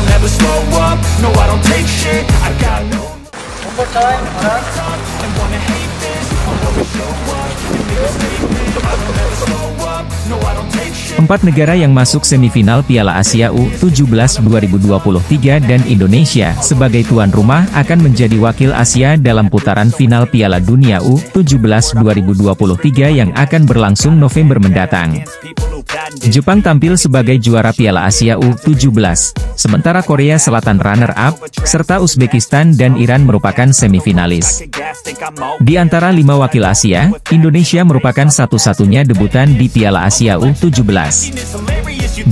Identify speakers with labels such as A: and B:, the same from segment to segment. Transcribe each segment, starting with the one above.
A: don't ever slow up, no I don't take shit, I got no.
B: One more time,
A: And wanna hate this, I'll always show up and make a statement. I don't ever slow up, no I don't take shit.
C: 4 negara yang masuk semifinal Piala Asia U17 2023 dan Indonesia sebagai tuan rumah akan menjadi wakil Asia dalam putaran final Piala Dunia U17 2023 yang akan berlangsung November mendatang. Jepang tampil sebagai juara Piala Asia U17, sementara Korea Selatan runner-up, serta Uzbekistan dan Iran merupakan semifinalis. Di antara 5 wakil Asia, Indonesia merupakan satu-satunya debutan di Piala Asia U17.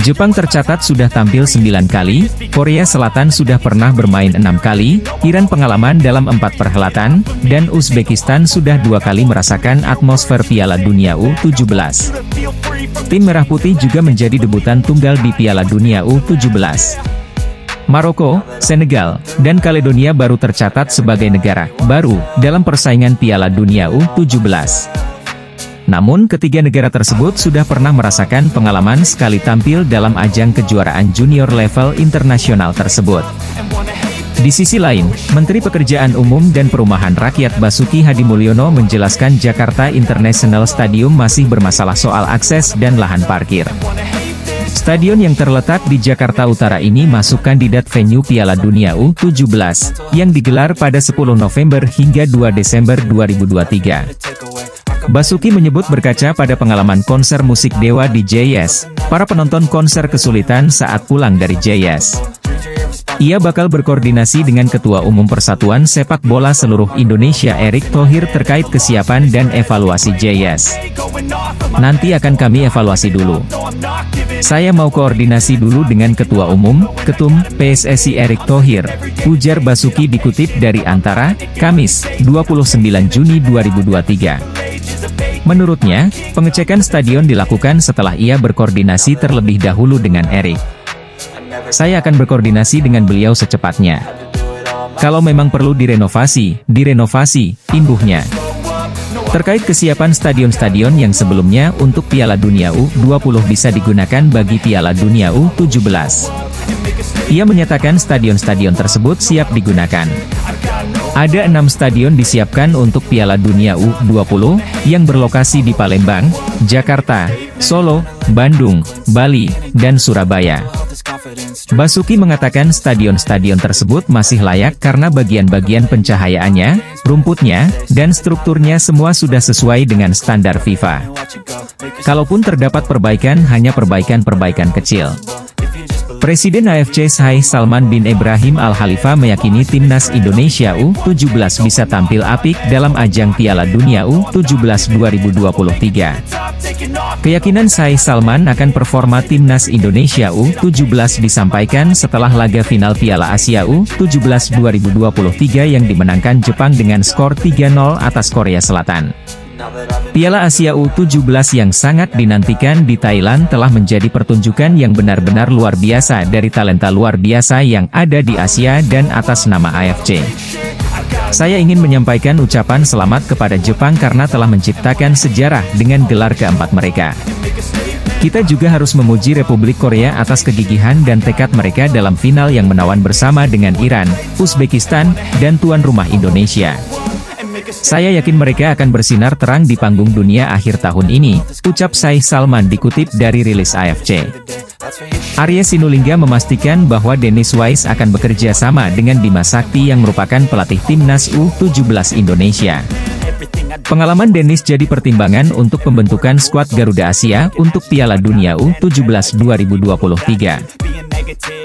C: Jepang tercatat sudah tampil 9 kali, Korea Selatan sudah pernah bermain 6 kali, Iran pengalaman dalam 4 perhelatan, dan Uzbekistan sudah 2 kali merasakan atmosfer Piala Dunia U17. Tim Merah Putih juga menjadi debutan tunggal di Piala Dunia U17. Maroko, Senegal, dan Kaledonia baru tercatat sebagai negara baru dalam persaingan Piala Dunia U17. Namun ketiga negara tersebut sudah pernah merasakan pengalaman sekali tampil dalam ajang kejuaraan junior level internasional tersebut. Di sisi lain, Menteri Pekerjaan Umum dan Perumahan Rakyat Basuki Hadimulyono menjelaskan Jakarta International Stadium masih bermasalah soal akses dan lahan parkir. Stadion yang terletak di Jakarta Utara ini masuk kandidat venue Piala Dunia U17, yang digelar pada 10 November hingga 2 Desember 2023. Basuki menyebut berkaca pada pengalaman konser musik Dewa di JS, para penonton konser kesulitan saat pulang dari JS. Ia bakal berkoordinasi dengan Ketua Umum Persatuan Sepak Bola Seluruh Indonesia Erick Thohir terkait kesiapan dan evaluasi JS. Nanti akan kami evaluasi dulu. Saya mau koordinasi dulu dengan Ketua Umum, Ketum, PSSI Erick Thohir, ujar Basuki dikutip dari Antara, Kamis, 29 Juni 2023. Menurutnya, pengecekan stadion dilakukan setelah ia berkoordinasi terlebih dahulu dengan Erick. Saya akan berkoordinasi dengan beliau secepatnya. Kalau memang perlu direnovasi, imbuhnya. Terkait kesiapan stadion-stadion yang sebelumnya untuk Piala Dunia U20 bisa digunakan bagi Piala Dunia U17. Ia menyatakan stadion-stadion tersebut siap digunakan. Ada 6 stadion disiapkan untuk Piala Dunia U20, yang berlokasi di Palembang, Jakarta, Solo, Bandung, Bali, dan Surabaya. Basuki mengatakan stadion-stadion tersebut masih layak karena bagian-bagian pencahayaannya, rumputnya, dan strukturnya semua sudah sesuai dengan standar FIFA. Kalaupun terdapat perbaikan, hanya perbaikan-perbaikan kecil. Presiden AFC Sheikh Salman bin Ibrahim Al Khalifa meyakini timnas Indonesia U17 bisa tampil apik dalam ajang Piala Dunia U17 2023. Keyakinan Sheikh Salman akan performa timnas Indonesia U17 disampaikan setelah laga final Piala Asia U17 2023 yang dimenangkan Jepang dengan skor 3-0 atas Korea Selatan. Piala Asia U17 yang sangat dinantikan di Thailand telah menjadi pertunjukan yang benar-benar luar biasa dari talenta luar biasa yang ada di Asia dan atas nama AFC. Saya ingin menyampaikan ucapan selamat kepada Jepang karena telah menciptakan sejarah dengan gelar keempat mereka. Kita juga harus memuji Republik Korea atas kegigihan dan tekad mereka dalam final yang menawan bersama dengan Iran, Uzbekistan, dan tuan rumah Indonesia. Saya yakin mereka akan bersinar terang di panggung dunia akhir tahun ini, ucap Sheikh Salman dikutip dari rilis AFC. Arya Sinulinga memastikan bahwa Dennis Wise akan bekerja sama dengan Bima Sakti yang merupakan pelatih timnas U17 Indonesia. Pengalaman Dennis jadi pertimbangan untuk pembentukan skuad Garuda Asia untuk Piala Dunia U17 2023.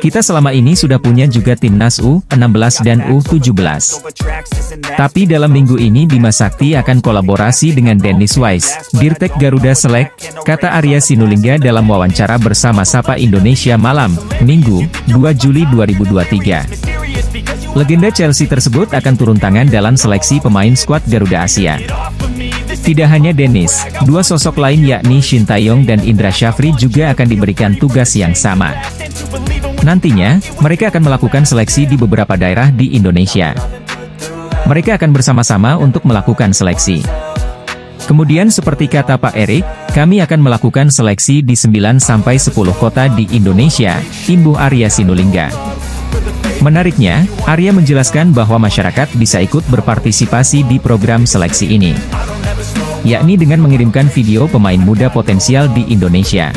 C: Kita selama ini sudah punya juga timnas U16 dan U17. Tapi dalam minggu ini Bima Sakti akan kolaborasi dengan Dennis Wise, Dirtek Garuda Select, kata Arya Sinulinga dalam wawancara bersama Sapa Indonesia Malam, Minggu, 2 Juli 2023. Legenda Chelsea tersebut akan turun tangan dalam seleksi pemain skuad Garuda Asia. Tidak hanya Dennis, dua sosok lain yakni Shin Taeyong dan Indra Syafri juga akan diberikan tugas yang sama. Nantinya, mereka akan melakukan seleksi di beberapa daerah di Indonesia. Mereka akan bersama-sama untuk melakukan seleksi. Kemudian seperti kata Pak Erik, kami akan melakukan seleksi di 9-10 kota di Indonesia, imbuh Arya Sinulinga. Menariknya, Arya menjelaskan bahwa masyarakat bisa ikut berpartisipasi di program seleksi ini, yakni dengan mengirimkan video pemain muda potensial di Indonesia.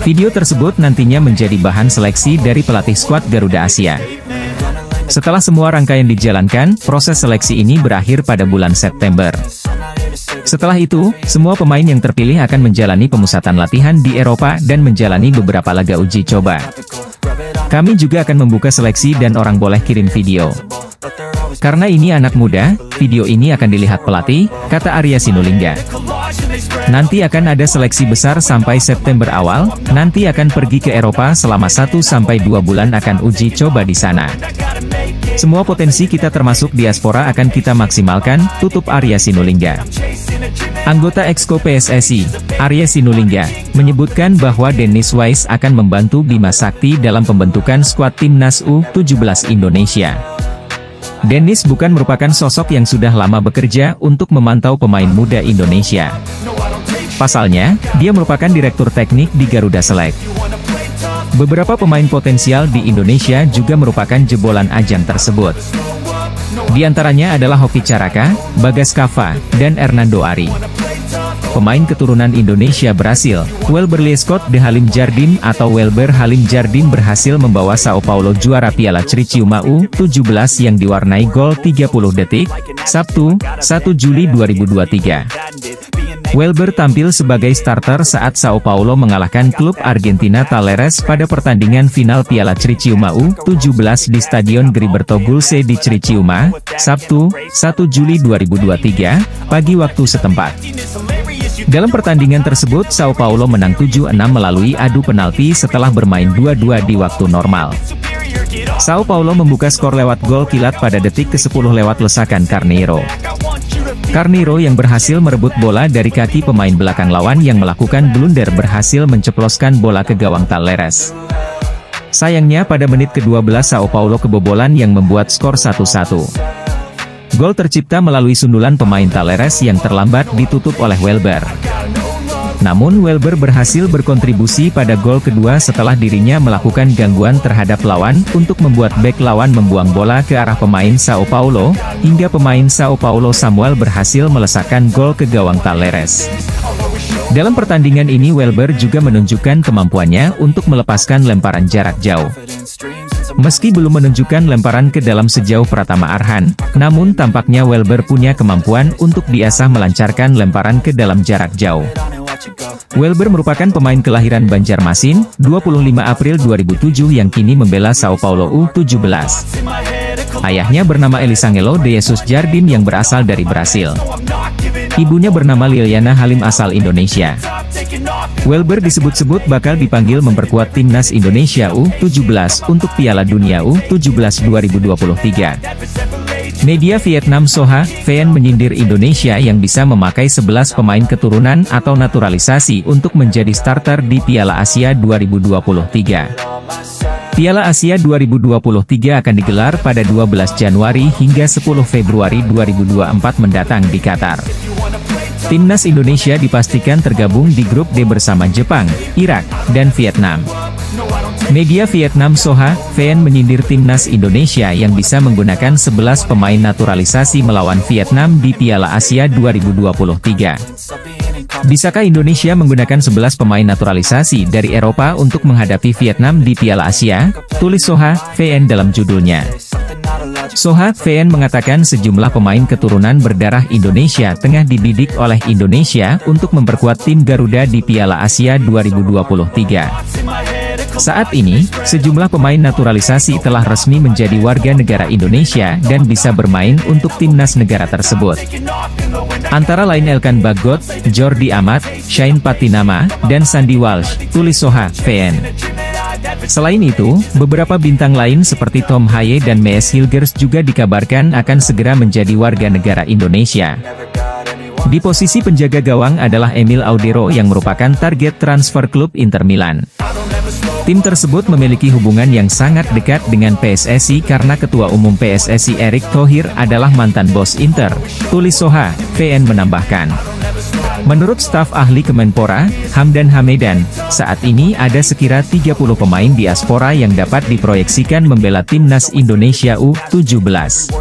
C: Video tersebut nantinya menjadi bahan seleksi dari pelatih skuad Garuda Asia. Setelah semua rangkaian dijalankan, proses seleksi ini berakhir pada bulan September. Setelah itu, semua pemain yang terpilih akan menjalani pemusatan latihan di Eropa dan menjalani beberapa laga uji coba. Kami juga akan membuka seleksi dan orang boleh kirim video. Karena ini anak muda, video ini akan dilihat pelatih, kata Arya Sinulinga. Nanti akan ada seleksi besar sampai September awal, nanti akan pergi ke Eropa selama 1-2 bulan akan uji coba di sana. Semua potensi kita termasuk diaspora akan kita maksimalkan, tutup Arya Sinulinga. Anggota Exco PSSI, Arya Sinulinga, menyebutkan bahwa Dennis Wise akan membantu Bima Sakti dalam pembentukan skuad timnas U17 Indonesia. Dennis bukan merupakan sosok yang sudah lama bekerja untuk memantau pemain muda Indonesia. Pasalnya, dia merupakan direktur teknik di Garuda Select. Beberapa pemain potensial di Indonesia juga merupakan jebolan ajang tersebut. Di antaranya adalah Hoki Caraka, Bagas Kava, dan Hernando Ari. Pemain keturunan Indonesia berhasil, Welber Lescott de Halim Jardim atau Welber Halim Jardim berhasil membawa Sao Paulo juara Piala Criciúma U17 yang diwarnai gol 30 detik, Sabtu, 1 Juli 2023. Welber tampil sebagai starter saat Sao Paulo mengalahkan klub Argentina Talleres pada pertandingan final Piala Criciúma U17 di Stadion Gilberto Gulse di Criciúma, Sabtu, 1 Juli 2023, pagi waktu setempat. Dalam pertandingan tersebut Sao Paulo menang 7-6 melalui adu penalti setelah bermain 2-2 di waktu normal. Sao Paulo membuka skor lewat gol kilat pada detik ke-10 lewat lesakan Carneiro. Carneiro yang berhasil merebut bola dari kaki pemain belakang lawan yang melakukan blunder berhasil menceploskan bola ke gawang Talleres. Sayangnya pada menit ke-12 Sao Paulo kebobolan yang membuat skor 1-1. Gol tercipta melalui sundulan pemain Talleres yang terlambat ditutup oleh Welber. Namun Welber berhasil berkontribusi pada gol kedua setelah dirinya melakukan gangguan terhadap lawan untuk membuat bek lawan membuang bola ke arah pemain Sao Paulo, hingga pemain Sao Paulo Samuel berhasil melesakkan gol ke gawang Talleres. Dalam pertandingan ini Welber juga menunjukkan kemampuannya untuk melepaskan lemparan jarak jauh. Meski belum menunjukkan lemparan ke dalam sejauh Pratama Arhan, namun tampaknya Welber punya kemampuan untuk diasah melancarkan lemparan ke dalam jarak jauh. Welber merupakan pemain kelahiran Banjarmasin, 25 April 2007 yang kini membela Sao Paulo U17. Ayahnya bernama Elisangelo de Jesus Jardim yang berasal dari Brasil. Ibunya bernama Liliana Halim asal Indonesia. Welber disebut-sebut bakal dipanggil memperkuat timnas Indonesia U17 untuk Piala Dunia U17 2023. Media Vietnam Soha VN menyindir Indonesia yang bisa memakai 11 pemain keturunan atau naturalisasi untuk menjadi starter di Piala Asia 2023. Piala Asia 2023 akan digelar pada 12 Januari hingga 10 Februari 2024 mendatang di Qatar. Timnas Indonesia dipastikan tergabung di grup D bersama Jepang, Irak, dan Vietnam. Media Vietnam Soha VN menyindir timnas Indonesia yang bisa menggunakan 11 pemain naturalisasi melawan Vietnam di Piala Asia 2023. Bisakah Indonesia menggunakan 11 pemain naturalisasi dari Eropa untuk menghadapi Vietnam di Piala Asia? Tulis Soha VN dalam judulnya. Soha VN mengatakan sejumlah pemain keturunan berdarah Indonesia tengah dibidik oleh Indonesia untuk memperkuat tim Garuda di Piala Asia 2023. Saat ini, sejumlah pemain naturalisasi telah resmi menjadi warga negara Indonesia dan bisa bermain untuk timnas negara tersebut. Antara lain Elkan Bagot, Jordi Amat, Shane Patinama, dan Sandy Walsh, tulis Soha VN. Selain itu, beberapa bintang lain seperti Tom Haye dan Mees Hilgers juga dikabarkan akan segera menjadi warga negara Indonesia. Di posisi penjaga gawang adalah Emil Audero yang merupakan target transfer klub Inter Milan. Tim tersebut memiliki hubungan yang sangat dekat dengan PSSI karena Ketua Umum PSSI Erick Thohir adalah mantan bos Inter, tulis Soha VN menambahkan. Menurut staf ahli Kemenpora, Hamdan Hamedan, saat ini ada sekira 30 pemain diaspora yang dapat diproyeksikan membela timnas Indonesia U17.